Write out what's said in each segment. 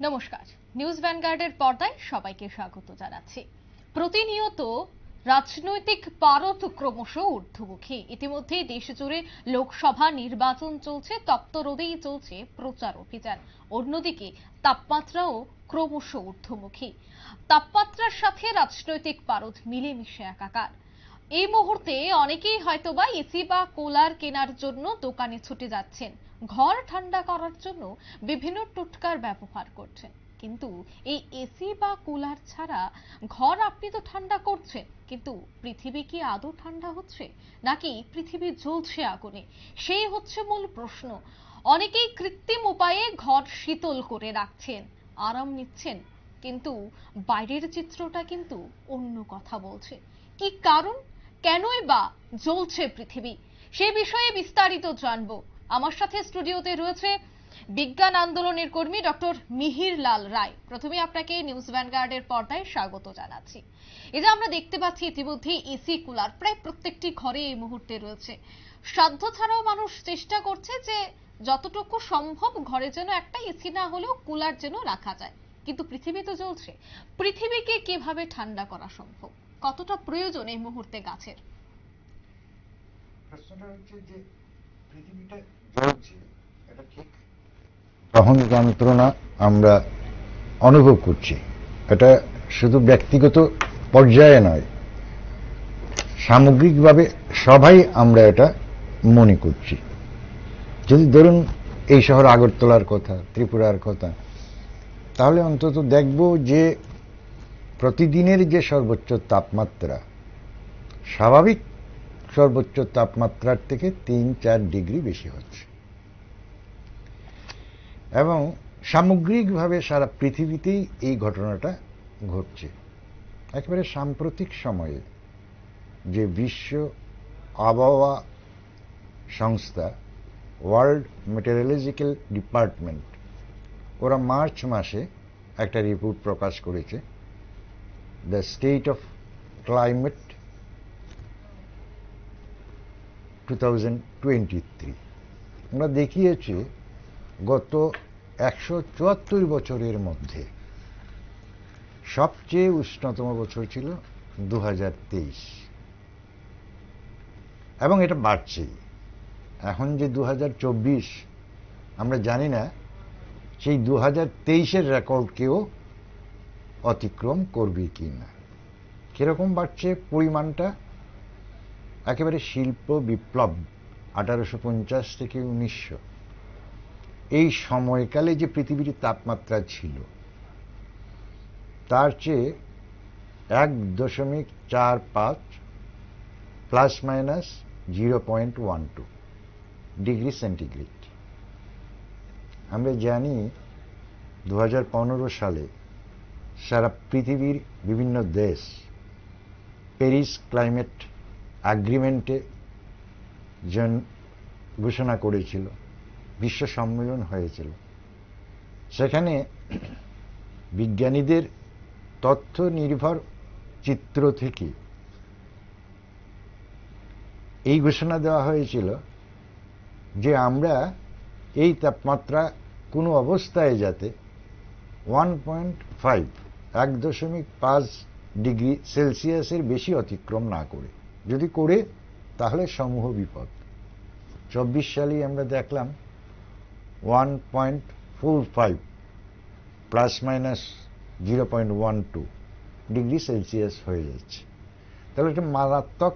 নমস্কার, নিউজ ভ্যানগার্ডের পর্দায় সবাইকে স্বাগত জানাচ্ছি। প্রতিনিয়ত রাজনৈতিক পারদ ক্রমশ ঊর্ধ্বমুখী। ইতিমধ্যে দেশ জুড়ে লোকসভা নির্বাচন চলছে, তপ্ত রোদেই চলছে প্রচার অভিযান। অন্যদিকে তাপমাত্রাও ক্রমশ ঊর্ধ্বমুখী। তাপমাত্রার সাথে রাজনৈতিক পারদ মিলেমিশে একাকার। এই মুহূর্তে অনেকেই হয়তোবা এসি বা কুলার কেনার জন্য দোকানে ছুটে যাচ্ছেন, ঘর ঠান্ডা করার জন্য বিভিন্ন টোটকার ব্যবহার করছেন। কিন্তু এই এসি বা কুলার ছাড়া ঘর আপনি তো ঠান্ডা করছেন, কিন্তু পৃথিবী কি আদৌ ঠান্ডা হচ্ছে, নাকি পৃথিবী জ্বলছে আগুনে? সেই হচ্ছে মূল প্রশ্ন। অনেকেই কৃত্রিম উপায়ে ঘর শীতল করে রাখছেন, আরাম নিচ্ছেন, কিন্তু বাইরের চিত্রটা কিন্তু অন্য কথা বলছে। কি কারণ, কেনই বা জ্বলছে পৃথিবী, সে বিষয়ে বিস্তারিত জানবো। আমার সাথে স্টুডিওতে রয়েছে বিজ্ঞান আন্দোলনের কর্মী ডক্টর মিহির লাল রায়। প্রথমে আপনাকে নিউজ ভ্যানগার্ডের পর্দায় স্বাগত জানাচ্ছি। এই যে আমরা দেখতে পাচ্ছি ইতিমধ্যে এসি কুলার প্রায় প্রত্যেকটি ঘরে এই মুহূর্তে রয়েছে। সাধ্য ছাড়াও মানুষ চেষ্টা করছে যে যতটুকু সম্ভব ঘরে যেন একটা এসি না হলেও কুলার যেন রাখা যায়। কিন্তু পৃথিবী তো জ্বলছে। পৃথিবীকে কিভাবে ঠান্ডা করা সম্ভব, কতটা প্রয়োজন এই মুহূর্তে গাছের? প্রশ্নটা হচ্ছে যে পৃথিবীটা জ্বলছে, এটা ঠিক। গ্রহণ যন্ত্রণা আমরা অনুভব করছি, এটা শুধু ব্যক্তিগত পর্যায়ে নয়, সামগ্রিকভাবে সবাই আমরা এটা মনে করছি। যদি ধরুন এই শহর আগরতলার কথা, ত্রিপুরার কথা, তাহলে অন্তত দেখব যে প্রতিদিনের যে সর্বোচ্চ তাপমাত্রা স্বাভাবিক সর্বোচ্চ তাপমাত্রার থেকে ৩-৪ ডিগ্রি বেশি হচ্ছে, এবং সামগ্রিকভাবে সারা পৃথিবীতেই এই ঘটনাটা ঘটছে। একেবারে সাম্প্রতিক সময়ে যে বিশ্ব আবহাওয়া সংস্থা, ওয়ার্ল্ড মেটেরোলজিক্যাল ডিপার্টমেন্ট, ওরা মার্চ মাসে একটা রিপোর্ট প্রকাশ করেছে, দ্য স্টেট অফ ক্লাইমেট 2023। আমরা দেখিয়েছি গত ১৭৪ বছরের মধ্যে সবচেয়ে উষ্ণতম বছর ছিল 2023, এবং এটা বাড়ছেই। এখন যে 2024, আমরা জানি না সেই 2023-এর রেকর্ডকেও অতিক্রম করবে কি না। কিরকম বাড়ছে পরিমাণটা? একেবারে শিল্প বিপ্লব 1850 থেকে 1900, এই সময়কালে যে পৃথিবীর তাপমাত্রা ছিল তার চেয়ে 1.45 প্লাস মাইনাস 0.12 ডিগ্রি সেন্টিগ্রেড। আমরা জানি 2015 সালে সারা পৃথিবীর বিভিন্ন দেশ প্যারিস ক্লাইমেট এগ্রিমেন্টে ঘোষণা করেছিল, বিশ্ব সম্মেলন হয়েছিল। সেখানে বিজ্ঞানীদের তথ্য নির্ভর চিত্র থেকে এই ঘোষণা দেওয়া হয়েছিল যে আমরা এই তাপমাত্রা কোনো অবস্থায় যাতে 1.5 ডিগ্রি সেলসিয়াসের বেশি অতিক্রম না করে, যদি করে তাহলে সমূহ বিপদ। 24 সালে আমরা দেখলাম 1.45 প্লাস মাইনাস 0.12 ডিগ্রি সেলসিয়াস হয়ে যাচ্ছে। তাহলে একটা মারাত্মক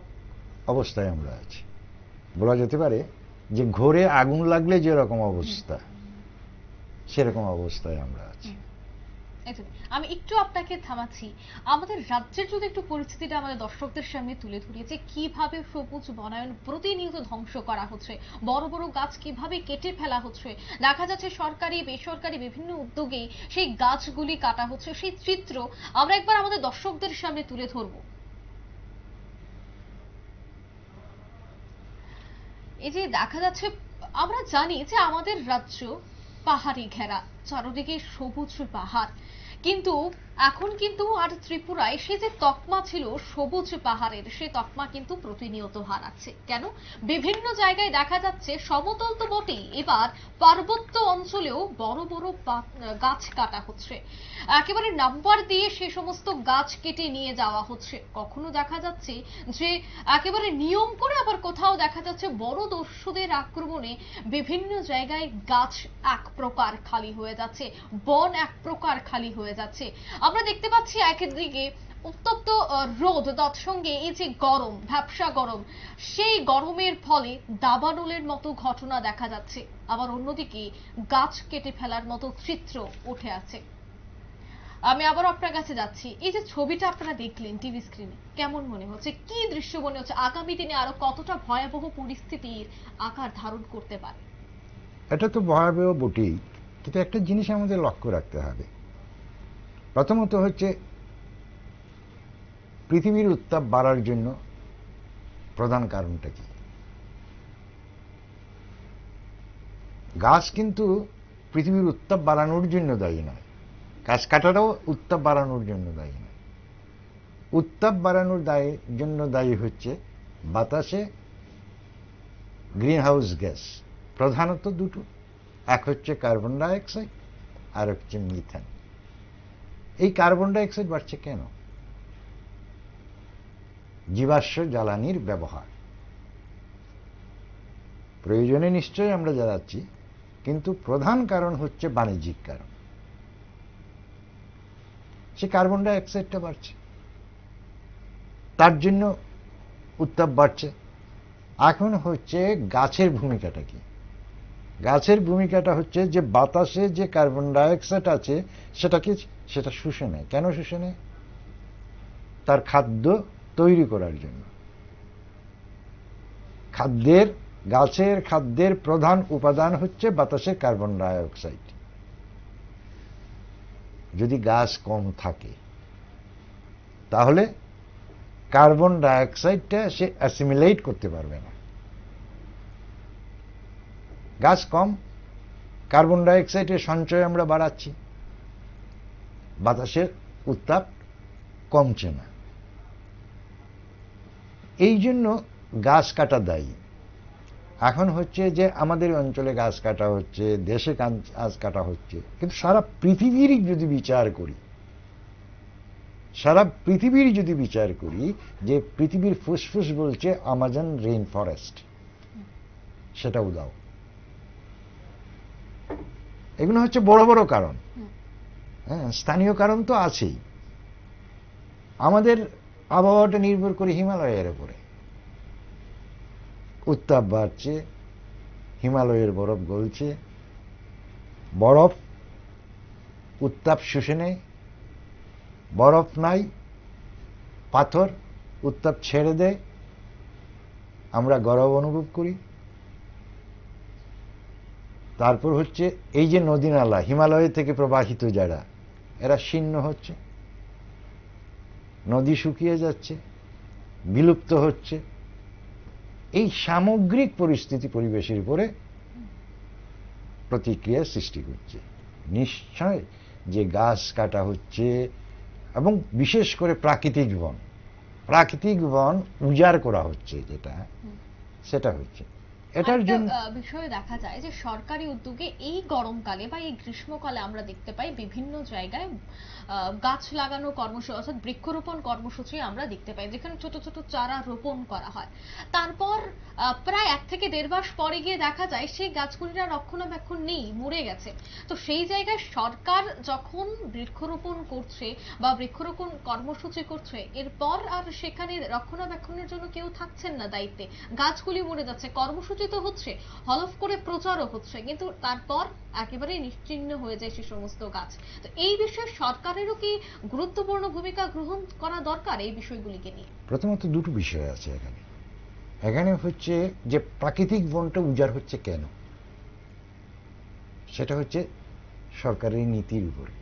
অবস্থায় আমরা আছি। বলা যেতে পারে যে ঘরে আগুন লাগলে যেরকম অবস্থা, সেরকম অবস্থায় আমরা আছি। আমি একটু আপনাকে থামাচ্ছি। আমাদের রাজ্যের যদি একটু পরিস্থিতিটা আমাদের দর্শকদের সামনে তুলে ধরি, যে কিভাবে সবুজ বনায়ন প্রতিনিয়ত ধ্বংস করা হচ্ছে, বড় বড় গাছ কিভাবে কেটে ফেলা হচ্ছে, দেখা যাচ্ছে সরকারি বেসরকারি বিভিন্ন উদ্যোগে সেই গাছগুলি কাটা হচ্ছে, সেই চিত্র আমরা একবার আমাদের দর্শকদের সামনে তুলে ধরবো। এই যে দেখা যাচ্ছে, আমরা জানি যে আমাদের রাজ্য পাহাড়ি ঘেরা, চারদিকে সবুজ পাহাড়, কিন্তু এখন কিন্তু আর ত্রিপুরায় সে যে তকমা ছিল সবুজ পাহাড়ের, সে তকমা কিন্তু প্রতিনিয়ত হারাচ্ছে। কেন? বিভিন্ন জায়গায় দেখা যাচ্ছে সমতল তো বটেই, এবার পার্বত্য অঞ্চলেও বড় বড় গাছ কাটা হচ্ছে। একেবারে নাম্বার দিয়ে সে সমস্ত গাছ কেটে নিয়ে যাওয়া হচ্ছে। কখনো দেখা যাচ্ছে যে একেবারে নিয়ম করে, আবার কোথাও দেখা যাচ্ছে বড় দস্যুদের আক্রমণে বিভিন্ন জায়গায় গাছ এক প্রকার খালি হয়ে যাচ্ছে, বন এক প্রকার খালি হয়ে যাচ্ছে। আমরা দেখতে পাচ্ছি একদিকে উত্তপ্ত রোদ, তৎসঙ্গে এই যে গরম, ভ্যাপসা গরম, সেই গরমের ফলে দাবানলের মতো ঘটনা দেখা যাচ্ছে। আবার অন্যদিকে গাছ কেটে ফেলার মতো চিত্র উঠে আছে। আমি আবার আপনার কাছে যাচ্ছি, এই যে ছবিটা আপনারা দেখলেন টিভি স্ক্রিনে, কেমন মনে হচ্ছে, কি দৃশ্য মনে হচ্ছে, আগামী দিনে আরো কতটা ভয়াবহ পরিস্থিতির আকার ধারণ করতে পারে? এটা তো ভয়াবহ বটেই, কিন্তু একটা জিনিস আমাদের লক্ষ্য রাখতে হবে। প্রথমত হচ্ছে পৃথিবীর উত্তাপ বাড়ার জন্য প্রধান কারণটা কি? গাছ কিন্তু পৃথিবীর উত্তাপ বাড়ানোর জন্য দায়ী নয়, গাছ কাটাটাও উত্তাপ বাড়ানোর জন্য দায়ী নয়। উত্তাপ বাড়ানোর জন্য দায়ী হচ্ছে বাতাসে গ্রিন হাউস গ্যাস, প্রধানত দুটো, এক হচ্ছে কার্বন ডাইঅক্সাইড আর হচ্ছে মিথেন। এই কার্বন ডাইঅক্সাইড বাড়ছে কেন? জীবাশ্ম জ্বালানির ব্যবহার। প্রয়োজনে নিশ্চয়ই আমরা জ্বালাচ্ছি, কিন্তু প্রধান কারণ হচ্ছে বাণিজ্যিক কারণ। সে কার্বন ডাইঅক্সাইডটা বাড়ছে, তার জন্য উত্তাপ বাড়ছে। এখন হচ্ছে গাছের ভূমিকাটা কি? গাছের ভূমিকাটা হচ্ছে যে বাতাসে যে কার্বন ডাইঅক্সাইড আছে সেটা শুষে নেয়। কেন শুষে নেয়? তার খাদ্য তৈরি করার জন্য। গাছের খাদ্যের প্রধান উপাদান হচ্ছে বাতাসে কার্বন ডাইঅক্সাইড। যদি গাছ কম থাকে তাহলে কার্বন ডাইঅক্সাইডটা সে অ্যাসিমিলেট করতে পারবে না। গাছ কম, কার্বন ডাইঅক্সাইডের সঞ্চয় আমরা বাড়াচ্ছি, বাতাসের উত্তাপ কমছে না। এই জন্য গাছ কাটা দায়ী। এখন হচ্ছে যে আমাদের অঞ্চলে গাছ কাটা হচ্ছে, দেশে গাছ কাটা হচ্ছে, কিন্তু সারা পৃথিবীর যদি বিচার করি যে পৃথিবীর ফুসফুস বলছে আমাজন রেইন ফরেস্ট, সেটাও দাও। এগুলো হচ্ছে বড় বড় কারণ। হ্যাঁ, স্থানীয় কারণ তো আছেই। আমাদের আবহাওয়াটা নির্ভর করে হিমালয়ের উপরে। উত্তাপ বাড়ছে, হিমালয়ের বরফ গলছে, বরফ উত্তাপ শুষে নেয়, বরফ নাই, পাথর উত্তাপ ছেড়ে দেয়, আমরা গরম অনুভব করি। তারপর হচ্ছে এই যে নদী নালা হিমালয় থেকে প্রবাহিত যারা, এরা শীর্ণ হচ্ছে, নদী শুকিয়ে যাচ্ছে, বিলুপ্ত হচ্ছে। এই সামগ্রিক পরিস্থিতি পরিবেশের উপরে প্রতিক্রিয়া সৃষ্টি করছে। নিশ্চয় যে গাছ কাটা হচ্ছে, এবং বিশেষ করে প্রাকৃতিক বন উজাড় করা হচ্ছে, সেটা হচ্ছে। এটার জন্য বিষয়ে দেখা যায় যে সরকারি উদ্যোগে এই গরমকালে বা এই গ্রীষ্মকালে আমরা দেখতে পাই বিভিন্ন জায়গায় গাছ লাগানো কর্মসূচি, অর্থাৎ বৃক্ষরোপণ কর্মসূচি আমরা দেখতে পাই, যেখানে ছোট ছোট চারা রোপণ করা হয়। তারপর প্রায় 1 থেকে 1.5 মাস পরে গিয়ে দেখা যায় সেই গাছগুলির রক্ষণাবেক্ষণ নেই, মরে গেছে। তো সেই জায়গায় সরকার যখন বৃক্ষরোপণ করছে বা বৃক্ষরোপণ কর্মসূচি করছে, এরপর আর সেখানে রক্ষণাবেক্ষণের জন্য কেউ থাকছেন না দায়িত্বে, গাছগুলি মরে যাচ্ছে। কর্মসূচি তো হচ্ছে, হলফ করে প্রচারও হচ্ছে, কিন্তু তারপর একেবারে নিশ্চিহ্ন হয়ে যায় সে সমস্ত গাছ। তো এই বিষয়ে সরকারেরও কি গুরুত্বপূর্ণ ভূমিকা গ্রহণ করা দরকার এই বিষয়গুলিকে নিয়ে? প্রথমত দুটো বিষয় আছে এখানে। এখানে হচ্ছে যে প্রাকৃতিক বনটা উজাড় হচ্ছে কেন, সেটা হচ্ছে সরকারের নীতির উপরে।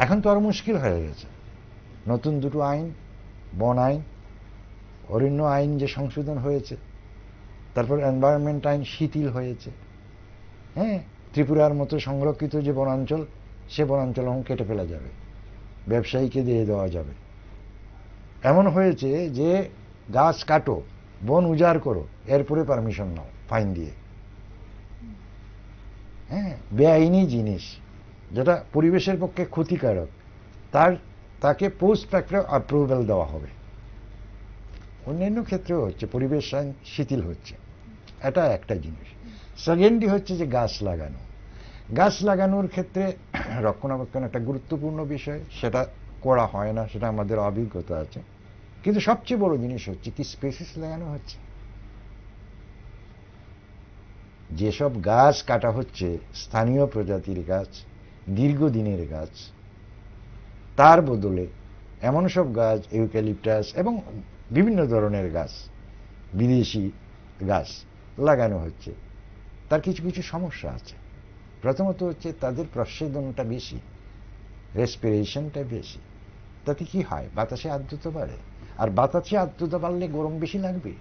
এখন তো আরো মুশকিল হয়ে গেছে। নতুন দুটো আইন, বন আইন, অরণ্য আইন যে সংশোধন হয়েছে, তারপর এনভায়রনমেন্ট আইন শিথিল হয়েছে। হ্যাঁ, ত্রিপুরার মতো সংরক্ষিত যে বনাঞ্চল, সে বনাঞ্চল এখন কেটে ফেলা যাবে, ব্যবসায়ীকে দিয়ে দেওয়া যাবে। এমন হয়েছে যে গাছ কাটো, বন উজাড় করো, এরপরে পারমিশন নাও ফাইন দিয়ে। হ্যাঁ, বেআইনি জিনিস যেটা পরিবেশের পক্ষে ক্ষতিকারক, তাকে পোস্ট ফ্যাক্টর অ্যাপ্রুভাল দেওয়া হবে। অন্যান্য ক্ষেত্রেও হচ্ছে, পরিবেশ আইন শিথিল হচ্ছে, এটা একটা জিনিস। সেকেন্ডলি হচ্ছে যে গাছ লাগানো। গাছ লাগানোর ক্ষেত্রে রক্ষণাবেক্ষণ একটা গুরুত্বপূর্ণ বিষয়, সেটা করা হয় না, সেটা আমাদের অভিজ্ঞতা আছে। কিন্তু সবচেয়ে বড় জিনিস হচ্ছে কি স্পেসিস লাগানো হচ্ছে। যেসব গাছ কাটা হচ্ছে স্থানীয় প্রজাতির গাছ, দীর্ঘদিনের গাছ, তার বদলে এমন সব গাছ, ইউক্যালিপটাস এবং বিভিন্ন ধরনের গাছ, বিদেশি গাছ লাগানো হচ্ছে। তার কিছু কিছু সমস্যা আছে। প্রথমত হচ্ছে তাদের প্রস্বেদনটা বেশি, রেসপিরেশনটা বেশি। তাতে কি হয়, বাতাসে আর্দ্রতা বাড়ে, আর বাতাসে আর্দ্রতা বাড়লে গরম বেশি লাগবে।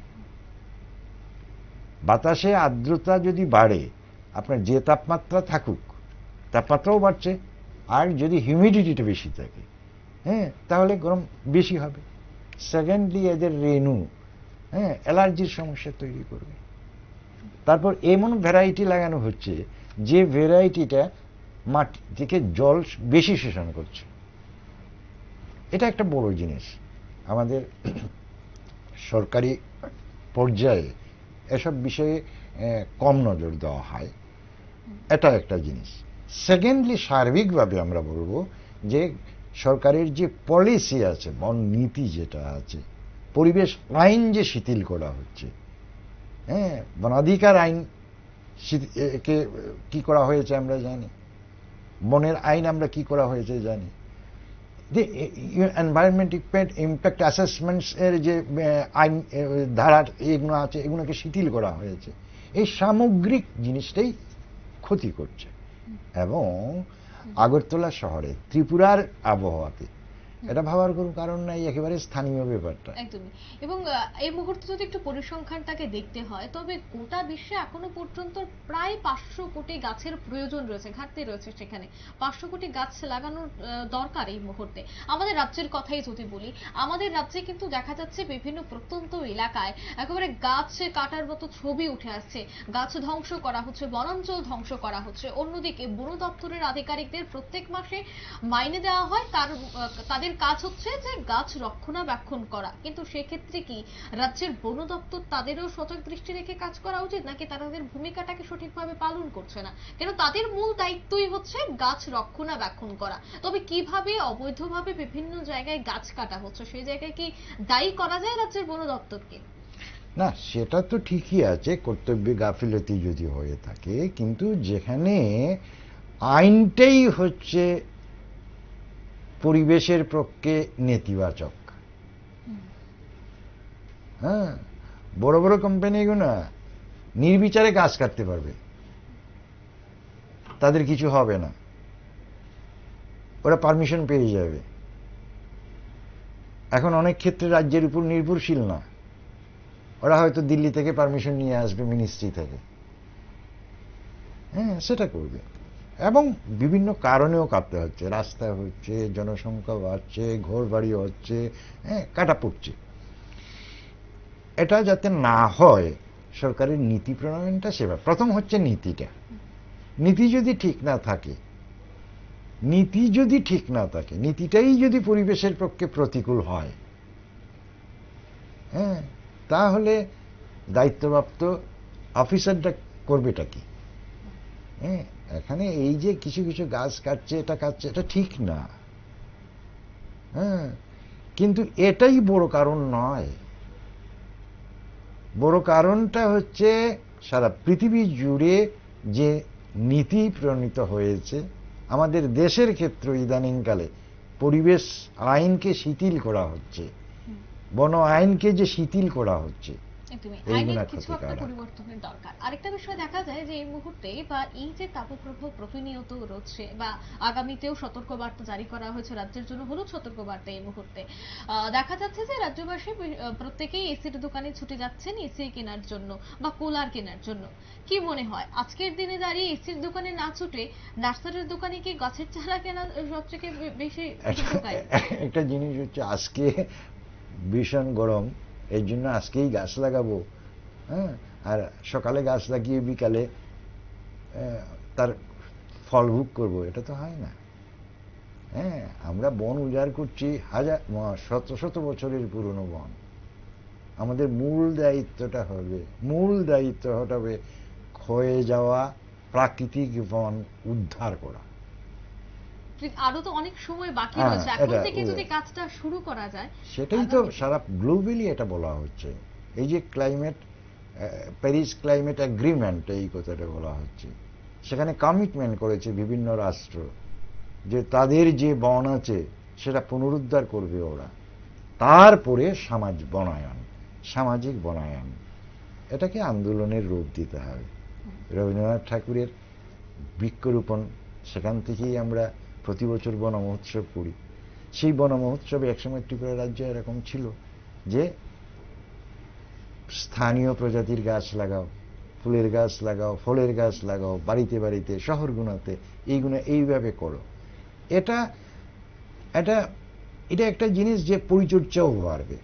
বাতাসে আর্দ্রতা যদি বাড়ে, আপনার যে তাপমাত্রা থাকুক, তাপমাত্রাও বাড়ছে, আর যদি হিউমিডিটিটা বেশি থাকে, হ্যাঁ, তাহলে গরম বেশি হবে। সেকেন্ডলি এদের রেণু, হ্যাঁ, অ্যালার্জির সমস্যা তৈরি করবে। তারপর এমন ভ্যারাইটি লাগানো হচ্ছে যে ভ্যারাইটিটা মাটি থেকে জল বেশি শোষণ করছে। এটা একটা বড় জিনিস। আমাদের সরকারি পর্যায়ে এসব বিষয়ে কম নজর দেওয়া হয়, এটা একটা জিনিস। সেকেন্ডলি সার্বিকভাবে আমরা বলবো যে সরকারের যে পলিসি আছে, বন নীতি যেটা আছে, পরিবেশ আইন যে শিথিল করা হচ্ছে, হ্যাঁ, বনাধিকার আইন কে কি করা হয়েছে আমরা জানি, বনের আইন আমরা কি করা হয়েছে জানি, যে এনভায়রনমেন্ট ইম্প্যাক্ট অ্যাসেসমেন্টস এর যে আইন ধারা এগুলো আছে, এগুলোকে শিথিল করা হয়েছে। এই সামগ্রিক জিনিসটাই ক্ষতি করছে। এবং আগরতলা শহরে, ত্রিপুরার আবহাওয়াতে এটা ভাবার কোনো কারণ নাই, একেবারে স্থানীয় ব্যাপারটা। একদমই। এবং এই মুহূর্তে যদি একটু পরিসংখ্যানটাকে দেখতে হয়, তবে গোটা বিশ্বে এখনো পর্যন্ত প্রায় 500 কোটি গাছের প্রয়োজন রয়েছে, ঘাটতি রয়েছে সেখানে। 500 কোটি গাছ লাগানোর দরকার এই মুহূর্তে। আমাদের রাজ্যের কথাই যদি বলি, আমাদের রাজ্যে কিন্তু দেখা যাচ্ছে বিভিন্ন প্রত্যন্ত এলাকায় একেবারে গাছ কাটার মতো ছবি উঠে আসছে, গাছ ধ্বংস করা হচ্ছে, বনাঞ্চল ধ্বংস করা হচ্ছে। অন্যদিকে বন দপ্তরের আধিকারিকদের প্রত্যেক মাসে মাইনে দেওয়া হয়, তাদের কাজ হচ্ছে যে গাছ রক্ষণাবেক্ষণ করা। কিন্তু সেক্ষেত্রে কি রাজ্যের বন দপ্তর তাদেরও সজাগ দৃষ্টি রেখে কাজ করা উচিত, নাকি তারা তাদের ভূমিকাটাকে সঠিকভাবে পালন করছে না? কেন তাদের মূল দায়িত্বই হচ্ছে গাছ রক্ষণাবেক্ষণ করা। তবে কিভাবে অবৈধভাবে বিভিন্ন জায়গায় গাছ কাটা হচ্ছে, সেই জায়গায় কি দায়ী করা যায় রাজ্যের বন দপ্তরকে? না, সেটা তো ঠিকই আছে, কর্তব্যে গাফিলতি যদি হয়ে থাকে। কিন্তু যেখানে আইনটাই হচ্ছে পরিবেশের পক্ষে নেতিবাচক, হ্যাঁ, বড় বড় কোম্পানিগুলো নির্বিচারে গাছ কাটতে পারবে, তাদের কিছু হবে না, ওরা পারমিশন পেয়ে যাবে। এখন অনেক ক্ষেত্রে রাজ্যের উপর নির্ভরশীল না, ওরা হয়তো দিল্লি থেকে পারমিশন নিয়ে আসবে, মিনিস্ট্রি থেকে, হ্যাঁ, সেটা করবে। এবং বিভিন্ন কারণেও কাটতে হচ্ছে, রাস্তা হচ্ছে, জনসংখ্যা বাড়ছে, ঘর বাড়ি হচ্ছে, হ্যাঁ, কাটা পড়ছে। এটা যাতে না হয় সরকারের নীতি প্রণয়নটা সেবা। প্রথম হচ্ছে নীতিটা। নীতি যদি ঠিক না থাকে, নীতিটাই যদি পরিবেশের পক্ষে প্রতিকূল হয়, হ্যাঁ, তাহলে দায়িত্বপ্রাপ্ত অফিসারটা করবেটা কি? হ্যাঁ, এখানে এই যে কিছু কিছু গাছ কাটছে, এটা ঠিক না, হ্যাঁ, কিন্তু এটাই বড় কারণ নয়। বড় কারণটা হচ্ছে সারা পৃথিবী জুড়ে যে নীতি প্রণীত হয়েছে, আমাদের দেশের ক্ষেত্রে ইদানিংকালে পরিবেশ আইনকে শিথিল করা হচ্ছে, বন আইনকে যে শিথিল করা হচ্ছে, একদমই এইগুলা আইনের কিছু একটা ক্ষতিকারক। পরিবর্তনের দরকার। আরেকটা বিষয় দেখা যায় যে এই মুহূর্তে বা এই যে তাপপ্রবাহ প্রতিনিয়ত রয়েছে বা আগামীতেও সতর্কবার্তা জারি করা হয়েছে রাজ্যের জন্য, হলুদ সতর্কবার্তা এই মুহূর্তে দেখা যাচ্ছে যে রাজ্যবাসী প্রত্যেকেই এসির দোকানে ছুটে যাচ্ছেন এসি কেনার জন্য বা কুলার কেনার জন্য। কি মনে হয় আজকের দিনে দাঁড়িয়ে এসির দোকানে না ছুটে নার্সারির দোকানে কি গাছের চারা কেনা সবথেকে বেশি উপকারী? একটা জিনিস হচ্ছে, আজকে ভীষণ গরম, এই জন্য আজকেই গাছ লাগাবো, হ্যাঁ, আর সকালে গাছ লাগিয়ে বিকালে তার ফল ভোগ করবো, এটা তো হয় না। হ্যাঁ, আমরা বন উজাড় করছি, হাজার শত শত বছরের পুরনো বন। আমাদের মূল দায়িত্বটা হবে ক্ষয়ে যাওয়া প্রাকৃতিক বন উদ্ধার করা। আরো তো অনেক সময় বাকি হ্যাঁ, রয়েছে, এখন এটা থেকে যদি কাজটা শুরু করা যায়। সেটাই তো সারা গ্লোবালি এটা বলা হচ্ছে। এই যে ক্লাইমেট, প্যারিস ক্লাইমেট এগ্রিমেন্ট, এই কথাটা বলা হচ্ছে, সেখানে কমিটমেন্ট করেছে বিভিন্ন রাষ্ট্র যে তাদের যে বন আছে সেটা পুনরুদ্ধার করবে ওরা। তারপরে সামাজিক বনায়ন, এটাকে আন্দোলনের রূপ দিতে হবে। রবীন্দ্রনাথ ঠাকুরের বৃক্ষরোপণ, সেখান থেকেই আমরা প্রতি বছর বন মহোৎসব করি। সেই বন মহোৎসবে একসময় ত্রিপুরা রাজ্যে এরকম ছিল যে স্থানীয় প্রজাতির গাছ লাগাও, ফুলের গাছ লাগাও, ফলের গাছ লাগাও, বাড়িতে বাড়িতে, শহরগুলোতে এইগুলো এইভাবে করো। এটা এটা এটা একটা জিনিস যে পরিচর্যাও বাড়বে।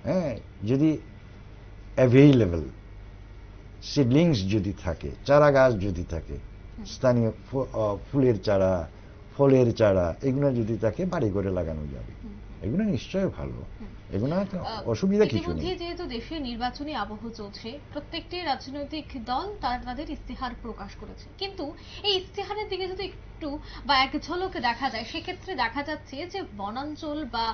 হ্যাঁ, যদি অ্যাভেইলেবল সিডলিংস যদি থাকে, চারা গাছ যদি থাকে, স্থানীয় ফুলের চারা, ফলের চারা, এগুলো যদি থাকে বাড়ি করে লাগানো যাবে। এগুলো নিশ্চয় ভালো, এগুলো অসুবিধা কিছু নেই। ইতিমধ্যে যেহেতু দেশে নির্বাচনী আবহ চলছে, প্রত্যেকটি রাজনৈতিক দল তাদের ইস্তেহার প্রকাশ করেছে, কিন্তু এই ইস্তেহারের দিকে যদি একটু বা এক ঝলক দেখা যায়, সেক্ষেত্রে দেখা যাচ্ছে যে বনাঞ্চল বা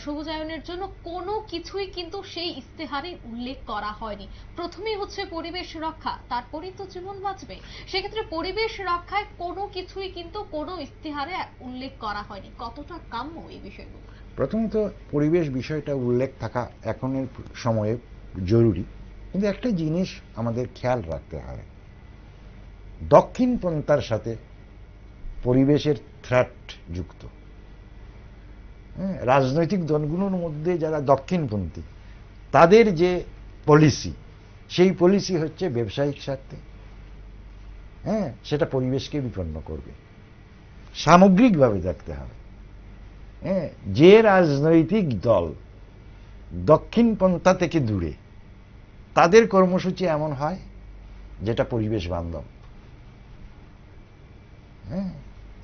সবুজায়নের জন্য কোনো কিছুই কিন্তু সেই ইস্তেহারে উল্লেখ করা হয়নি। প্রথমেই হচ্ছে পরিবেশ রক্ষা, তারপরেই তো জীবন বাঁচবে। সেক্ষেত্রে পরিবেশ রক্ষায় কোনো কিছুই কিন্তু কোনো ইস্তেহারে উল্লেখ করা হয়নি। কতটা কাম্য এই বিষয়গুলো? প্রথমত পরিবেশ বিষয়টা উল্লেখ থাকা এখনের সময়ে জরুরি, কিন্তু একটা জিনিস আমাদের খেয়াল রাখতে হবে, দক্ষিণপন্থার সাথে পরিবেশের থ্রেট যুক্ত। রাজনৈতিক দলগুলোর মধ্যে যারা দক্ষিণপন্থী, তাদের যে পলিসি, সেই পলিসি হচ্ছে ব্যবসায়িক স্বার্থে। হ্যাঁ, সেটা পরিবেশকে বিপন্ন করবে। সামগ্রিকভাবে দেখতে হবে। হ্যাঁ, যে রাজনৈতিক দল দক্ষিণপন্থা থেকে দূরে, তাদের কর্মসূচি এমন হয় যেটা পরিবেশ বান্ধব। হ্যাঁ,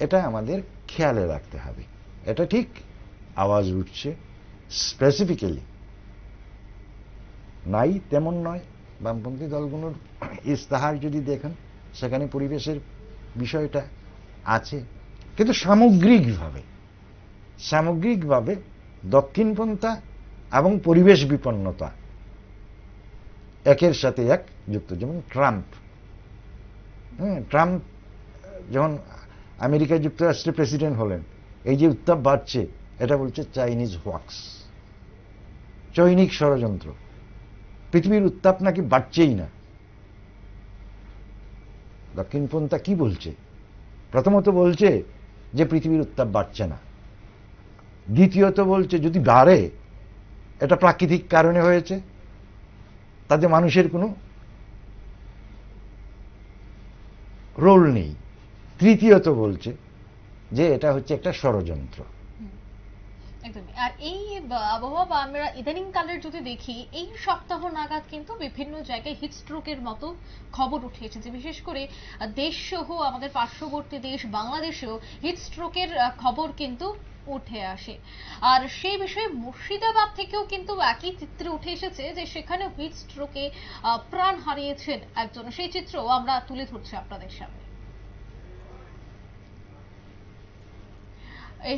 এটা আমাদের খেয়ালে রাখতে হবে। এটা ঠিক আওয়াজ উঠছে স্পেসিফিক্যালি, নাই তেমন নয়। বামপন্থী দলগুলোর ইস্তাহার যদি দেখেন, সেখানে পরিবেশের বিষয়টা আছে, কিন্তু সামগ্রিকভাবে দক্ষিণপন্থা এবং পরিবেশ বিপন্নতা একের সাথে এক যুক্ত। যেমন ট্রাম্প যখন আমেরিকা যুক্তরাষ্ট্রের প্রেসিডেন্ট হলেন, এই যে উত্তাপ বাড়ছে, এটা বলছে চাইনিজ হোয়াক্স, চৈনিক ষড়যন্ত্র। পৃথিবীর উত্তাপ নাকি বাড়ছেই না। দক্ষিণপন্থা কি বলছে? প্রথমত বলছে যে পৃথিবীর উত্তাপ বাড়ছে না, দ্বিতীয়ত বলছে যদি বাড়ে এটা প্রাকৃতিক কারণে হয়েছে, তাতে মানুষের কোনো রোল নেই। তৃতীয়ত বলছে যে এটা হচ্ছে একটা ষড়যন্ত্র। একদমই। আর এই আবহাওয়া বা আমরা ইদানিং কালের যদি দেখি, এই সপ্তাহ নাগাদ কিন্তু বিভিন্ন জায়গায় হিটস্ট্রোকের মতো খবর উঠে এসেছে। বিশেষ করে দেশ সহ আমাদের পার্শ্ববর্তী দেশ বাংলাদেশেও হিটস্ট্রোকের খবর কিন্তু উঠে আসে। আর সেই বিষয়ে মুর্শিদাবাদ থেকেও কিন্তু একই চিত্র উঠে এসেছে যে সেখানেও হিটস্ট্রোকে প্রাণ হারিয়েছেন একজন। সেই চিত্রও আমরা তুলে ধরছি আপনাদের সামনে।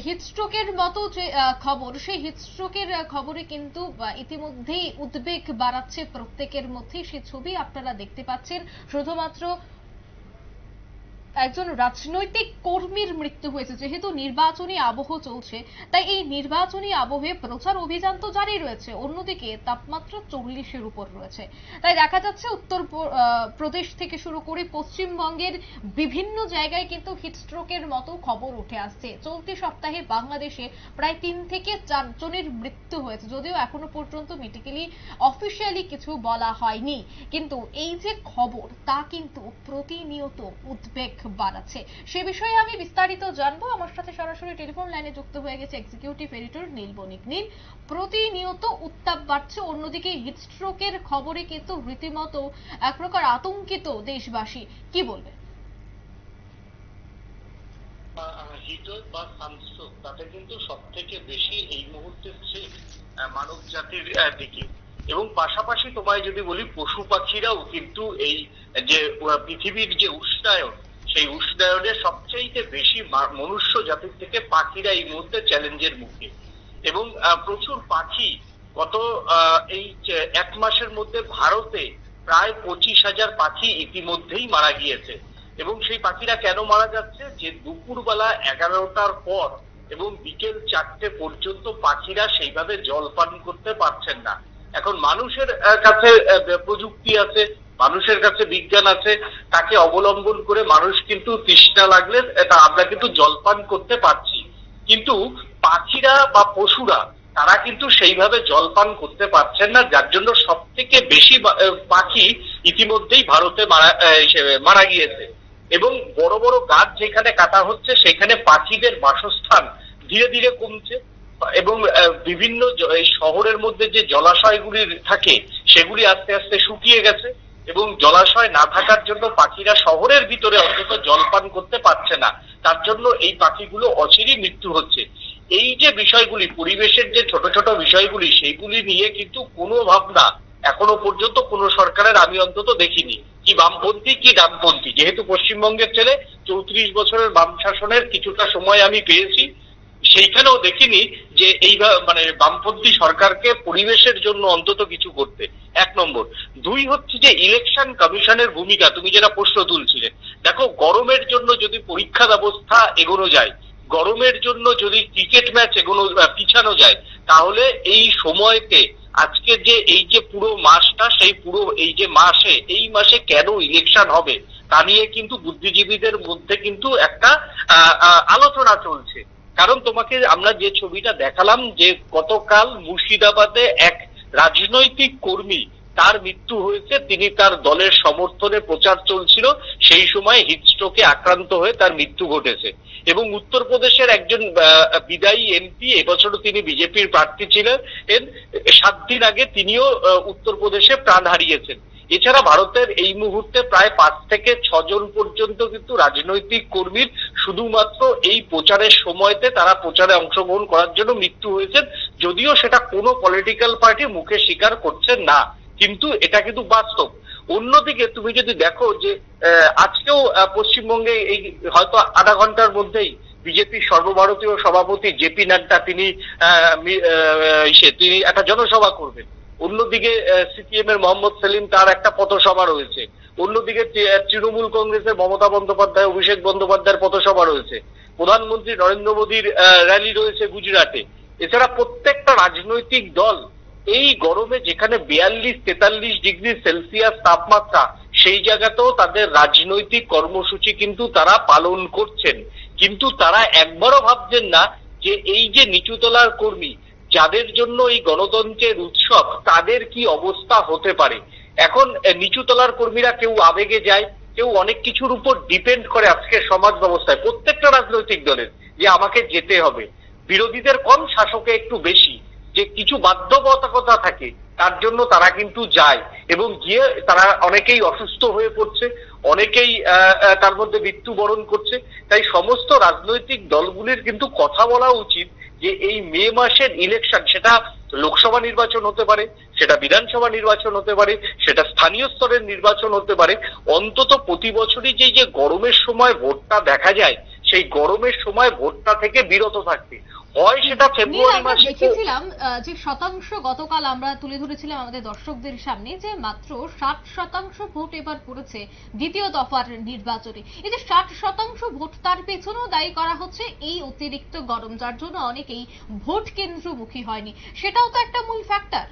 হিটস্ট্রোকের মতো যে খবর, সেই হিটস্ট্রোকের খবরে কিন্তু ইতিমধ্যেই উদ্বেগ বাড়াচ্ছে প্রত্যেকের মধ্যে। সেই ছবি আপনারা দেখতে পাচ্ছেন। শুধুমাত্র একজন রাজনৈতিক কর্মীর মৃত্যু হয়েছে, যেহেতু নির্বাচনী আবহ চলছে তাই এই নির্বাচনী আবহে প্রচার অভিযান তো জারি রয়েছে, অন্যদিকে তাপমাত্রা 40-এর উপর রয়েছে। তাই দেখা যাচ্ছে উত্তর প্রদেশ থেকে শুরু করে পশ্চিমবঙ্গের বিভিন্ন জায়গায় কিন্তু হিটস্ট্রোকের মতো খবর উঠে আসছে। চলতি সপ্তাহে বাংলাদেশে প্রায় 3 থেকে 4 জনের মৃত্যু হয়েছে, যদিও এখনো পর্যন্ত মেডিকেলি অফিসিয়ালি কিছু বলা হয়নি, কিন্তু এই যে খবর তা কিন্তু প্রতিনিয়ত উদ্বেগ বাড়াচ্ছে। সে বিষয়ে আমি বিস্তারিত জানবো। আমার সাথে সরাসরি টেলিফোন লাইনে যুক্ত হয়ে গেছে এক্সিকিউটিভ এডিটর নীল বণিক। নীল, প্রতিনিয়ত উত্তাপ বাড়ছে, অন্যদিকে হিটস্ট্রোকের খবরে কিন্তু রীতিমতো এক প্রকার আতঙ্কিত দেশবাসী, কি বলবে? হিটওয়েভ বা সানস্ট্রোক তাতে কিন্তু সব থেকে বেশি এই মুহূর্তে মানব জাতির দিকে, এবং পাশাপাশি তোমায় যদি বলি পশু পাখিরাও কিন্তু এই যে পৃথিবীর যে উষ্ণায়ন, সেই উষ্ণায়নের সবচেয়ে বেশি মনুষ্য জাতির থেকে পাখিরা এই মুহূর্তে চ্যালেঞ্জের মুখে। এবং প্রচুর পাখি গত এই 1 মাসের মধ্যে ভারতে প্রায় 25,000 পাখি ইতিমধ্যেই মারা গিয়েছে। এবং সেই পাখিরা কেন মারা যাচ্ছে, যে দুপুরবেলা 11টার পর এবং বিকেল 4টে পর্যন্ত পাখিরা সেইভাবে জল পান করতে পারছেন না। এখন মানুষের কাছে প্রযুক্তি আছে, মানুষের কাছে বিজ্ঞান আছে, তাকে অবলম্বন করে মানুষ কিন্তু তৃষ্ণা লাগলে আমরা কিন্তু জলপান করতে পারছি, কিন্তু পাখিরা বা পশুরা তারা কিন্তু সেইভাবে জলপান করতে পারছেন না, যার জন্য সব থেকে বেশি পাখি ইতিমধ্যেই ভারতে মারা গিয়েছে। এবং বড় বড় গাছ যেখানে কাটা হচ্ছে সেখানে পাখিদের বাসস্থান ধীরে ধীরে কমছে, এবং বিভিন্ন শহরের মধ্যে যে জলাশয়গুলি থাকে সেগুলি আস্তে আস্তে শুকিয়ে গেছে, এবং জলাশয় না থাকার জন্য পাখিরা শহরের ভিতরে অন্তত জলপান করতে পারছে না, তার জন্য এই পাখিগুলো অচিরেই মৃত্যু হচ্ছে। এই যে বিষয়গুলি, পরিবেশের যে ছোট ছোট বিষয়গুলি, সেইগুলি নিয়ে কিন্তু কোনো ভাবনা এখনো পর্যন্ত কোনো সরকারের আমি অন্তত দেখিনি, কি বামপন্থী কি ডানপন্থী। যেহেতু পশ্চিমবঙ্গের ছেলে, 34 বছরের বাম শাসনের কিছুটা সময় আমি পেয়েছি, সেইখানেও দেখিনি যে এইভাবে মানে বামপন্থী সরকারকে পরিবেশের জন্য অন্তত কিছু করতে। 1 নম্বর। 2 হচ্ছে যে ইলেকশন কমিশনের ভূমিকা, তুমি যেটা প্রশ্ন তুলছিলে, দেখো গরমের জন্য যদি পরীক্ষা ব্যবস্থা এগোনো যায়, গরমের জন্য যদি ক্রিকেট ম্যাচ পিছানো যায়, তাহলে এই সময়তে আজকে যে এই যে পুরো মাসটা, সেই পুরো এই মাসে কেন ইলেকশন হবে তা নিয়ে কিন্তু বুদ্ধিজীবীদের মধ্যে কিন্তু একটা আলোচনা চলছে। কারণ তোমাকে আমরা যে ছবিটা দেখালাম, যে গতকাল মুর্শিদাবাদে এক রাজনৈতিক কর্মী তার মৃত্যু হয়েছে, তিনি তার দলের সমর্থনে প্রচার চলছিল, সেই সময় হিটস্ট্রোকে আক্রান্ত হয়ে তার মৃত্যু ঘটেছে। এবং উত্তরপ্রদেশের একজন বিদায়ী এমপি, এবছরও তিনি বিজেপির প্রার্থী ছিলেন, 7 দিন আগে তিনিও উত্তরপ্রদেশে প্রাণ হারিয়েছেন। এছাড়া ভারতের এই মুহূর্তে প্রায় 5 থেকে 6 জন পর্যন্ত কিন্তু রাজনৈতিক কর্মীর শুধুমাত্র এই প্রচারের সময়তে তারা প্রচারে অংশগ্রহণ করার জন্য মৃত্যু হয়েছে, যদিও সেটা কোনো পলিটিক্যাল পার্টি মুখে স্বীকার করছেন না, কিন্তু এটা কিন্তু বাস্তব। অন্যদিকে তুমি যদি দেখো যে আজকেও পশ্চিমবঙ্গে এই হয়তো আধা ঘন্টার মধ্যেই বিজেপির সর্বভারতীয় সভাপতি জেপি নাড্ডা তিনি একটা জনসভা করবেন। অন্যদিকে সিপিএম এর মোহাম্মদ সেলিম, তার একটা পথসভা রয়েছে। অন্যদিকে তৃণমূল কংগ্রেসের মমতা বন্দ্যোপাধ্যায়, অভিষেক বন্দ্যোপাধ্যায়ের পথসভা রয়েছে। প্রধানমন্ত্রী নরেন্দ্র মোদীর র্যালি রয়েছে গুজরাটে। এছাড়া প্রত্যেকটা রাজনৈতিক দল এই গরমে, যেখানে 42-43 ডিগ্রি সেলসিয়াস তাপমাত্রা, সেই জায়গাতেও তাদের রাজনৈতিক কর্মসূচি কিন্তু তারা পালন করছেন। কিন্তু তারা একবারও ভাবছেন না যে এই যে নিচুতলার কর্মী, যাদের জন্য এই গণতন্ত্রের উৎসব, তাদের কি অবস্থা হতে পারে। এখন নিচুতলার কর্মীরা কেউ আবেগে যায়, কেউ অনেক কিছুর উপর ডিপেন্ড করে আজকের সমাজ ব্যবস্থায়, প্রত্যেকটা রাজনৈতিক দলের, যে আমাকে যেতে হবে। বিরোধীদের কম, শাসকে একটু বেশি, যে কিছু বাধ্যবাধকতা থাকে তার জন্য তারা কিন্তু যায়, এবং গিয়ে তারা অনেকেই অসুস্থ হয়ে পড়ছে, অনেকেই তার মধ্যে মৃত্যুবরণ করছে। তাই সমস্ত রাজনৈতিক দলগুলির কিন্তু কথা বলা উচিত যে এই মে মাসের ইলেকশন, সেটা লোকসভা নির্বাচন হতে পারে, সেটা বিধানসভা নির্বাচন হতে পারে, সেটা স্থানীয় স্তরের নির্বাচন হতে পারে, অন্তত প্রতি বছরই যে গরমের সময় ভোটটা দেখা যায়, সেই গরমের সময় ভোটটা থেকে বিরত থাকতে হয়। সেটা ফেব্রুয়ারি আমরা মাসে দেখেছিলাম যে শতাংশ গতকাল আমরা তুলে ধরেছিলাম আমাদের দর্শকদের সামনে যে মাত্র 60% ভোট এবার পড়েছে দ্বিতীয় দফার নির্বাচনে। এই যে 60% ভোট, তার পেছনেও দায়ী করা হচ্ছে এই অতিরিক্ত গরম, যার জন্য অনেকেই ভোট কেন্দ্রমুখী হয়নি। সেটাও তো একটা মূল ফ্যাক্টর।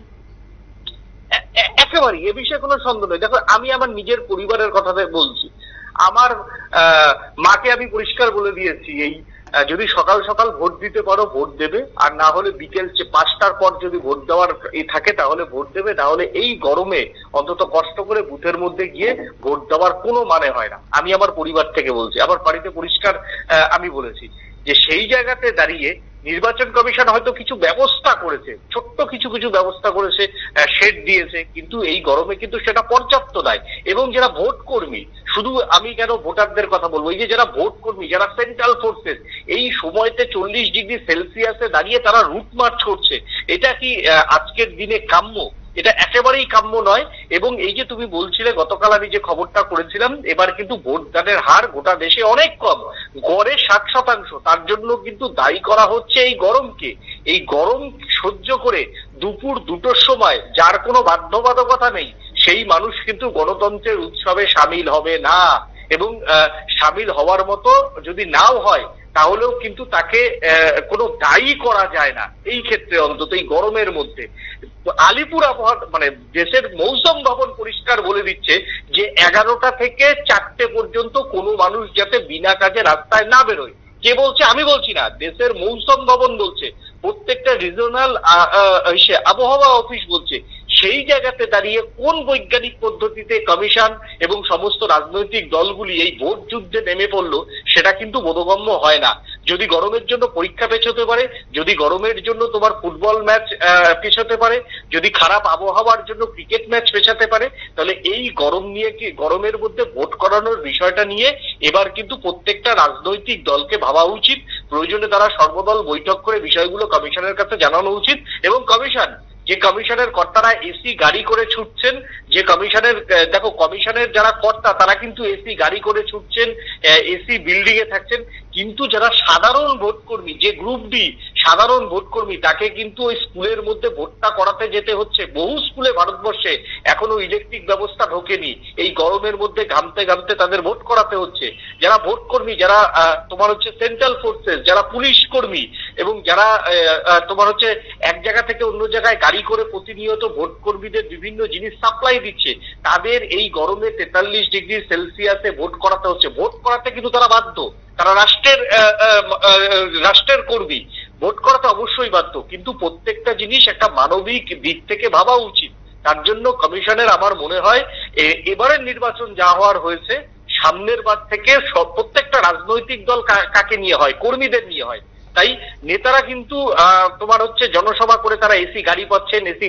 একেবারে এ বিষয়ে কোনো সন্দেহ নেই। দেখো, আমি আমার নিজের পরিবারের কথাতে বলছি। আমার মাকে আমি পরিষ্কার বলে দিয়েছি, এই যদি সকাল সকাল ভোট দিতে পারো ভোট দেবে, আর না হলে বিকেল 5টার পর যদি ভোট দেওয়ার থাকে তাহলে ভোট দেবে। তাহলে এই গরমে অন্তত কষ্ট করে বুথের মধ্যে গিয়ে ভোট দেওয়ার কোনো মানে হয় না। আমি আমার পরিবার থেকে বলছি, আমার বাড়িতে পরিষ্কার আমি বলেছি যে সেই জায়গাতে দাঁড়িয়ে নির্বাচন কমিশন হয়তো কিছু ব্যবস্থা করেছে, ছোট্ট কিছু কিছু ব্যবস্থা করেছে, শেড দিয়েছে, কিন্তু এই গরমে কিন্তু সেটা পর্যাপ্ত নয়। এবং যারা ভোট কর্মী, শুধু আমি কেন ভোটারদের কথা বলবো, এই যে যারা ভোট কর্মী, যারা সেন্ট্রাল ফোর্সেস, এই সময়তে 40 ডিগ্রি সেলসিয়াসে দাঁড়িয়ে তারা রুট মার্চ করছে, এটা কি আজকের দিনে কাম্য? এটা একেবারেই কাম্য নয়। এবং এই যে তুমি বলছিলে গতকাল আমি যে খবরটা করেছিলাম, এবার কিন্তু ভোটদানের হার গোটা দেশে অনেক কম, গড়ে 60%। তার জন্য কিন্তু দায়ী করা হচ্ছে এই গরমকে। এই গরম সহ্য করে দুপুর 2টোর সময় যার কোনো বাধ্যবাধকতা নেই, সেই মানুষ কিন্তু গণতন্ত্রের উৎসবে সামিল হবে না। এবং সামিল হওয়ার মতো যদি নাও হয় তাহলেও কিন্তু তাকে কোনো দায়ী করা যায় না এই ক্ষেত্রে, অন্তত এই গরমের মধ্যে। আলিপুর আবহাওয়া মানে দেশের মৌসুম ভবন পরিষ্কার বলে দিচ্ছে যে 11টা থেকে 4টে পর্যন্ত কোনো মানুষ যাতে বিনা কাজে রাস্তায় না বেরোয়। কে বলছে? আমি বলছি না, দেশের মৌসুম ভবন বলছে, প্রত্যেকটা রিজনাল আবহাওয়া অফিস বলছে। সেই জায়গাতে দাঁড়িয়ে কোন বৈজ্ঞানিক পদ্ধতিতে কমিশন এবং সমস্ত রাজনৈতিক দলগুলি এই ভোট যুদ্ধে নেমে পড়লো, সেটা কিন্তু বোধগম্য হয় না। যদি গরমের জন্য পরীক্ষা পেছোতে পারে, যদি গরমের জন্য তোমার ফুটবল ম্যাচ পেছোতে পারে, যদি খারাপ আবহাওয়ার জন্য ক্রিকেট ম্যাচ পেছাতে পারে, তাহলে এই গরম নিয়ে কি, গরমের মধ্যে ভোট করানোর বিষয়টা নিয়ে এবার কিন্তু প্রত্যেকটা রাজনৈতিক দলকে ভাবা উচিত। প্রয়োজনে তারা সর্বদল বৈঠক করে বিষয়গুলো কমিশনের কাছে জানানো উচিত। এবং কমিশন, যে কমিশনের কর্তারা এসি গাড়ি করে ছুটছেন, যে কমিশনের, দেখো কমিশনের যারা কর্তা তারা কিন্তু এসি গাড়ি করে ছুটছেন, এসি বিল্ডিং এ থাকছেন, কিন্তু যারা সাধারণ ভোট কর্মী, যে গ্রুপ ডি সাধারণ ভোট কর্মী, তাকে কিন্তু ওই স্কুলের মধ্যে ভোটটা করাতে যেতে হচ্ছে। বহু স্কুলে ভারতবর্ষে এখনো ইলেকট্রিক ব্যবস্থা ঢোকেনি, এই গরমের মধ্যে ঘামতে ঘামতে তাদের ভোট করাতে হচ্ছে। যারা ভোট কর্মী, যারা তোমার হচ্ছে সেন্ট্রাল ফোর্সেস, যারা পুলিশ কর্মী, এবং যারা তোমার হচ্ছে এক জায়গা থেকে অন্য জায়গায় গাড়ি করে প্রতিনিয়ত ভোট কর্মীদের বিভিন্ন জিনিস সাপ্লাই দিচ্ছে, তাদের এই গরমে 43 ডিগ্রি সেলসিয়াসে ভোট করাতে হচ্ছে। ভোট করাতে কিন্তু তারা বাধ্য, তারা রাষ্ট্রের কর্মী, ভোট করাতে অবশ্যই বাধ্য। কিন্তু প্রত্যেকটা জিনিস একটা মানবিক দিক থেকে ভাবা উচিত। তার জন্য কমিশনের আমার মনে হয় এবারের নির্বাচন যা হওয়ার হয়েছে, সামনের বার থেকে প্রত্যেকটা রাজনৈতিক দল কাকে নিয়ে হয়, কর্মীদের নিয়ে হয়। তাই নেতারা কিন্তু তোমার হচ্ছে জনসভা করে তারা এসি গাড়ি পাচ্ছেন, এসি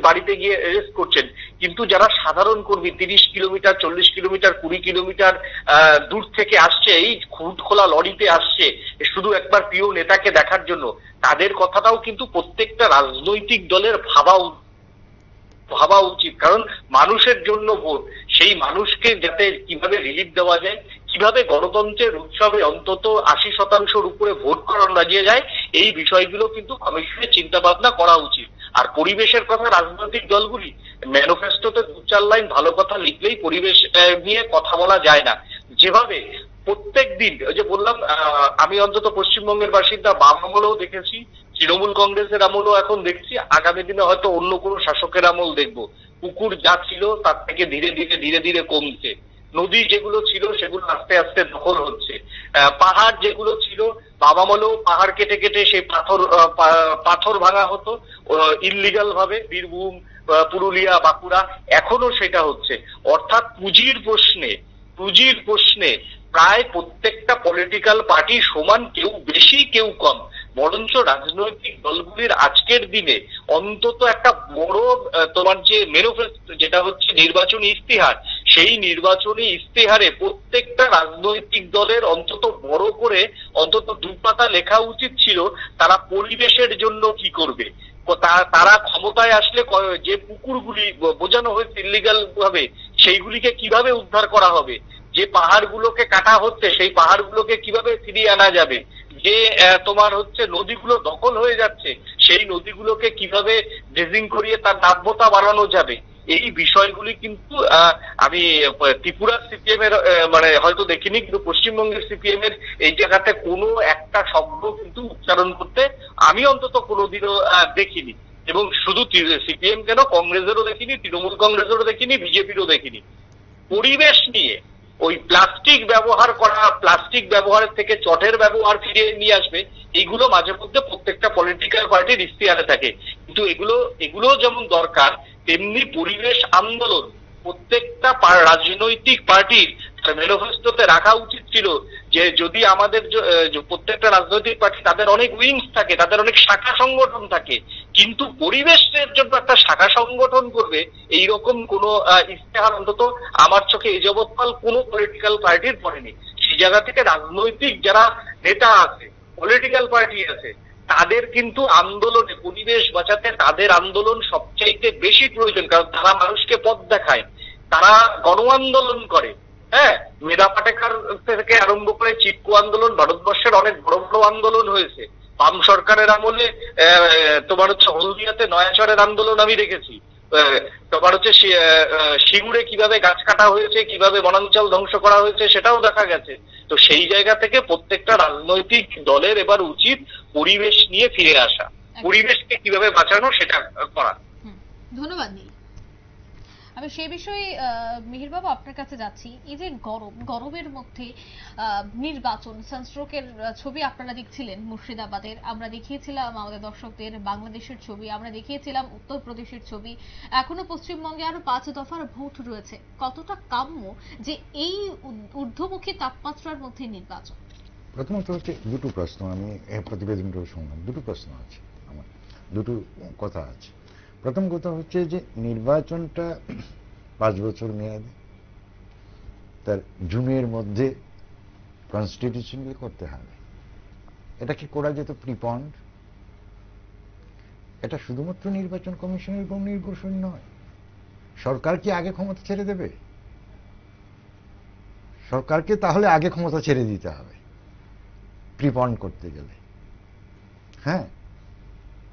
বাড়িতে গিয়ে রেস্ট করছেন, কিন্তু যারা সাধারণ কর্মী 30 কিলোমিটার, 40 কিলোমিটার, 20 কিলোমিটার দূর থেকে আসছে, এই খুঁট খোলা লরিতে আসছে শুধু একবার প্রিয় নেতাকে দেখার জন্য, তাদের কথাটাও কিন্তু প্রত্যেকটা রাজনৈতিক দলের ভাবা উচিত। কারণ মানুষের জন্য ভোট, সেই মানুষকে যাতে কিভাবে রিলিফ দেওয়া যায়, কিভাবে গণতন্ত্রের উৎসবে অন্তত 80% উপরে ভোট করানো যায়, এই বিষয়গুলো কিন্তু কমিশনের চিন্তা ভাবনা করা উচিত। আর পরিবেশের কথা, রাজনৈতিক দলগুলি ম্যানিফেস্টোতে 2-4 লাইন ভালো কথা লিখলেই পরিবেশ নিয়ে কথা বলা যায় না। যেভাবে প্রত্যেক দিন, ওই যে বললাম, আমি অন্তত পশ্চিমবঙ্গের বাসিন্দা, বাম আমলেও দেখেছি, তৃণমূল কংগ্রেসের আমলও এখন দেখছি, আগামী দিনে হয়তো অন্য কোনো শাসকের আমল দেখবো। পুকুর যা ছিল তার থেকে ধীরে ধীরে কমছে, নদী যেগুলো ছিল সেগুলো আস্তে আস্তে দখল হচ্ছে, পাহাড় যেগুলো ছিল, বাবা আমলেও পাহাড় কেটে কেটে সেই পাথর ভাঙা হতো ইললিগাল ভাবে, বীরভূম, পুরুলিয়া, বাঁকুড়া, এখনো সেটা হচ্ছে। অর্থাৎ পুঁজির প্রশ্নে প্রায় প্রত্যেকটা পলিটিক্যাল পার্টি সমান, কেউ বেশি কেউ কম। বরঞ্চ রাজনৈতিক দলগুলির আজকের দিনে অন্তত একটা বড় তোমার যে ম্যানিফেস্টো, যেটা হচ্ছে নির্বাচনী ইস্তেহার, সেই নির্বাচনী ইস্তেহারে প্রত্যেকটা রাজনৈতিক দলের অন্তত বড় করে অন্তত 2 পাতা লেখা উচিত ছিল তারা পরিবেশের জন্য কি করবে, তারা ক্ষমতায় আসলে যে পুকুরগুলি বোঝানো হয়েছে ইলিগাল ভাবে, সেইগুলিকে কিভাবে উদ্ধার করা হবে, যে পাহাড়গুলোকে কাটা হচ্ছে সেই পাহাড়গুলোকে কিভাবে ফিরিয়ে আনা যাবে, যে তোমার হচ্ছে নদীগুলো দখল হয়ে যাচ্ছে সেই নদীগুলোকে কিভাবে ড্রেজিং করিয়ে তার নাব্যতা বাড়ানো যাবে, এই বিষয়গুলি কিন্তু আমি ত্রিপুরার সিপিএম এর মানে হয়তো দেখিনি, কিন্তু পশ্চিমবঙ্গের সিপিএম এর এই জায়গাতে কোনো একটা শব্দ কিন্তু উচ্চারণ করতে আমি অন্তত কোনোদিনও দেখিনি। এবং শুধু সিপিএম কেন, কংগ্রেসেরও দেখিনি, তৃণমূল কংগ্রেসেরও দেখিনি, বিজেপিরও দেখিনি। পরিবেশ নিয়ে ওই প্লাস্টিক ব্যবহার করা, প্লাস্টিক ব্যবহারের থেকে চটের ব্যবহার ফিরিয়ে নিয়ে আসবে, এইগুলো মাঝে মধ্যে প্রত্যেকটা পলিটিক্যাল পার্টির ইশতেহারে থাকে। কিন্তু এগুলো যেমন দরকার, তেমনি পরিবেশ আন্দোলন প্রত্যেকটা রাজনৈতিক পার্টির ম্যানিফেস্টোতে রাখা উচিত ছিল। যে যদি আমাদের প্রত্যেকটা রাজনৈতিক পার্টি তাদের অনেক উইংস থাকে, তাদের অনেক শাখা সংগঠন থাকে, কিন্তু পরিবেশের জন্য একটা শাখা সংগঠন করবে এইরকম কোন ইশতেহার অন্তত আমার চোখে এই যাবৎকাল কোন পলিটিক্যাল পার্টির পড়েনি। সেই জায়গা থেকে রাজনৈতিক যারা নেতা আছে, পলিটিক্যাল পার্টি আছে, তাদের কিন্তু আন্দোলনে পরিবেশ বাঁচাতে তাদের আন্দোলন সবচাইতে বেশি প্রয়োজন, কারণ তারা মানুষকে পথ দেখায়, তারা গণ আন্দোলন করে। হ্যাঁ, মেধা পাটেকার থেকে আরম্ভ করে চিপকো আন্দোলন, ভারতবর্ষের অনেক বড় বড় আন্দোলন হয়েছে। বাম সরকারের আমলে তোমার হচ্ছে হলদিয়াতে নয়াচরের আন্দোলন আমি দেখেছি। তোমার হচ্ছে সিঙ্গুরে কিভাবে গাছ কাটা হয়েছে, কিভাবে বনাঞ্চল ধ্বংস করা হয়েছে সেটাও দেখা গেছে। তো সেই জায়গা থেকে প্রত্যেকটা রাজনৈতিক দলের এবার উচিত পরিবেশ নিয়ে ফিরে আসা, পরিবেশকে কিভাবে বাঁচানো সেটা করা। ধন্যবাদ নীল। আমি সেই বিষয়ে মিহিরবাবু আপনার কাছে যাচ্ছি। এই যে গরমের মধ্যে নির্বাচন, সানস্ট্রোকের ছবি আপনারা দেখছিলেন মুর্শিদাবাদের, আমরা দেখিয়েছিলাম আমাদের দর্শকদের বাংলাদেশের ছবি, আমরা দেখিয়েছিলাম উত্তরপ্রদেশের ছবি, এখনো পশ্চিমবঙ্গে আরো 5 দফার ভোট রয়েছে। কতটা কাম্য যে এই ঊর্ধ্বমুখী তাপমাত্রার মধ্যে নির্বাচন? প্রথমত হচ্ছে দুটো প্রশ্ন, আমি প্রতিবেদনটা শুনলাম, দুটো প্রশ্ন আছে আমার, দুটো কথা আছে। প্রথম কথা হচ্ছে যে নির্বাচনটা 5 বছর মেয়াদে, তার জুনের মধ্যে কনস্টিটিউশনালি করতে হবে। এটা কি করা যেত প্রিপন্ড? এটা শুধুমাত্র নির্বাচন কমিশনের উপর নির্ভরশীল নয়। সরকার কি আগে ক্ষমতা ছেড়ে দেবে? সরকারকে তাহলে আগে ক্ষমতা ছেড়ে দিতে হবে প্রিপন্ড করতে গেলে। হ্যাঁ,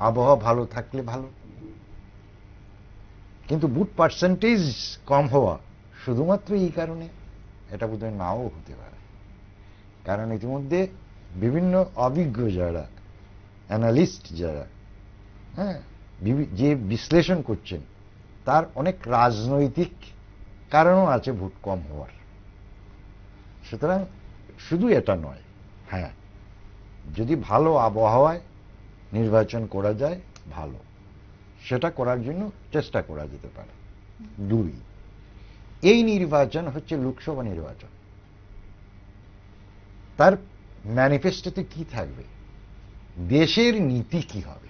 আবহাওয়া ভালো থাকলে ভালো, কিন্তু বুথ পার্সেন্টেজ কম হওয়া শুধুমাত্র এই কারণে এটা বোধহয় নাও হতে পারে। কারণ ইতিমধ্যে বিভিন্ন অভিজ্ঞ যারা অ্যানালিস্ট যারা হ্যাঁ যে বিশ্লেষণ করছেন, তার অনেক রাজনৈতিক কারণও আছে ভোট কম হওয়ার। সুতরাং শুধু এটা নয়, হ্যাঁ যদি ভালো আবহাওয়ায় নির্বাচন করা যায় ভালো, সেটা করার জন্য চেষ্টা করা যেতে পারে। 2, এই নির্বাচন হচ্ছে লোকসভা নির্বাচন, তার ম্যানিফেস্টোতে কি থাকবে, দেশের নীতি কি হবে,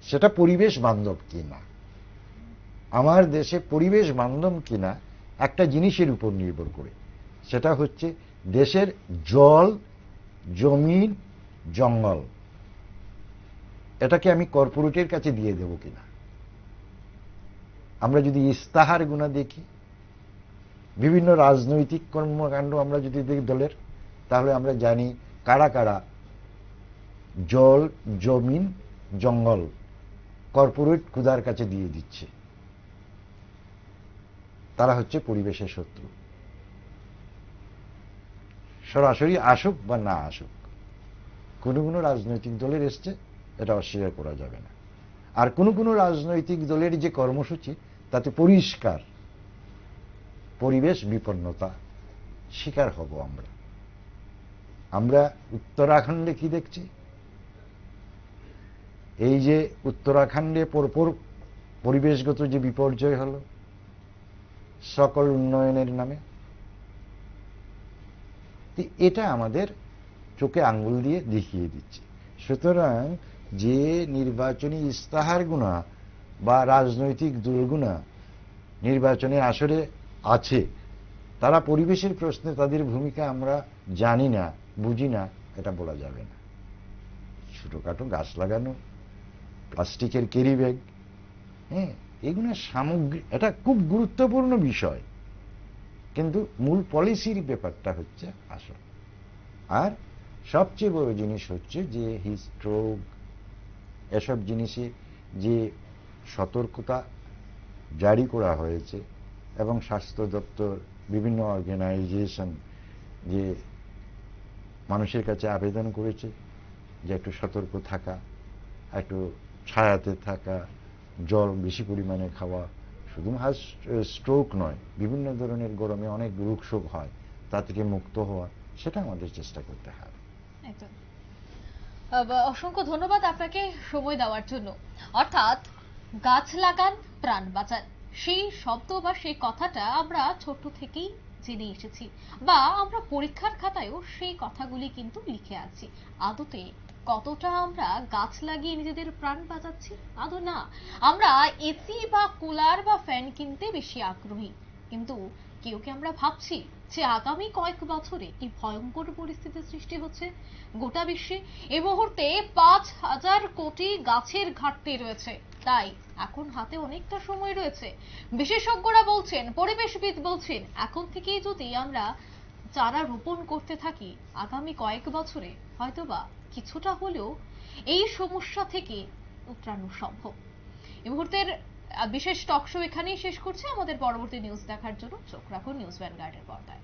সেটা পরিবেশ বান্ধব কিনা, আমার দেশে পরিবেশ বান্ধব কিনা একটা জিনিসের উপর নির্ভর করে, সেটা হচ্ছে দেশের জল, জমিন, জঙ্গল, এটাকে আমি কর্পোরেটের কাছে দিয়ে দেব কিনা। আমরা যদি ইস্তাহার গুণা দেখি, বিভিন্ন রাজনৈতিক কর্মকাণ্ড আমরা যদি দেখি দলের, তাহলে আমরা জানি কারা কারা জল, জমিন, জঙ্গল কর্পোরেট খুদার কাছে দিয়ে দিচ্ছে। তারা হচ্ছে পরিবেশের শত্রু। সরাসরি আসুক বা না আসুক, কোনো কোনো রাজনৈতিক দলের এসছে, এটা অস্বীকার করা যাবে না। আর কোনো কোনো রাজনৈতিক দলের যে কর্মসূচি, তাতে পরিষ্কার পরিবেশ বিপন্নতা শিকার হব আমরা। আমরা উত্তরাখণ্ডে কি দেখছি, এই যে উত্তরাখণ্ডে পরপর পরিবেশগত যে বিপর্যয় হলো সকল উন্নয়নের নামে, এটা আমাদের চোখে আঙ্গুল দিয়ে দেখিয়ে দিচ্ছে। সুতরাং যে নির্বাচনী ইস্তাহারগুনা বা রাজনৈতিক দলগুনা নির্বাচনে আসরে আছে, তারা পরিবেশের প্রশ্নে তাদের ভূমিকা আমরা জানি না, বুঝি না, এটা বলা যাবে না। ছোটখাটো গাছ লাগানো, প্লাস্টিকের ক্যারি ব্যাগ, হ্যাঁ, এগুলো সামগ্রী, এটা খুব গুরুত্বপূর্ণ বিষয়। কিন্তু মূল পলিসির ব্যাপারটা হচ্ছে আসল। আর সবচেয়ে বড় জিনিস হচ্ছে যে হিস্ট্রোক এসব জিনিসে যে সতর্কতা জারি করা হয়েছে এবং স্বাস্থ্য দপ্তর বিভিন্ন অর্গানাইজেশন যে মানুষের কাছে আবেদন করেছে যে একটু সতর্ক থাকা, একটু ছায়াতে থাকা, জল বেশি পরিমাণে খাওয়া, শুধু স্ট্রোক নয়, বিভিন্ন ধরনের গরমে অনেক রোগ শোক হয়, তা থেকে মুক্ত হওয়া, সেটা আমাদের চেষ্টা করতে হবে। একদম। অসংখ্য ধন্যবাদ আপনাকে সময় দেওয়ার জন্য। অর্থাৎ গাছ লাগান প্রাণ বাঁচান, সেই শব্দ বা সেই কথাটা আমরা ছোট থেকেই জেনে এসেছি, বা আমরা পরীক্ষার খাতায়ও সেই কথাগুলি কিন্তু লিখে আছি। আদতে কতটা আমরা গাছ লাগিয়ে নিজেদের প্রাণ বাঁচাচ্ছি? আদৌ না। আমরা এসি বা কুলার বা ফ্যান কিনতে বেশি আগ্রহী, কিন্তু কেউ কি আমরা ভাবছি যে আগামী কয়েক বছরে কি ভয়ঙ্কর পরিস্থিতির সৃষ্টি হচ্ছে গোটা বিশ্বে? এই মুহূর্তে 5,000 কোটি গাছের ঘাটতি রয়েছে, তাই এখন হাতে অনেকটা সময় রয়েছে। বিশেষজ্ঞরা বলছেন, পরিবেশবিদ বলছেন, এখন থেকেই যদি আমরা চারা রোপণ করতে থাকি, আগামী কয়েক বছরে হয়তোবা কিছুটা হলেও এই সমস্যা থেকে উতরানো সম্ভব। এই মুহূর্তের বিশেষ টক শো এখানেই শেষ করছে। আমাদের পরবর্তী নিউজ দেখার জন্য চোখ রাখুন নিউজ ভ্যানগার্ডের পর্দায়।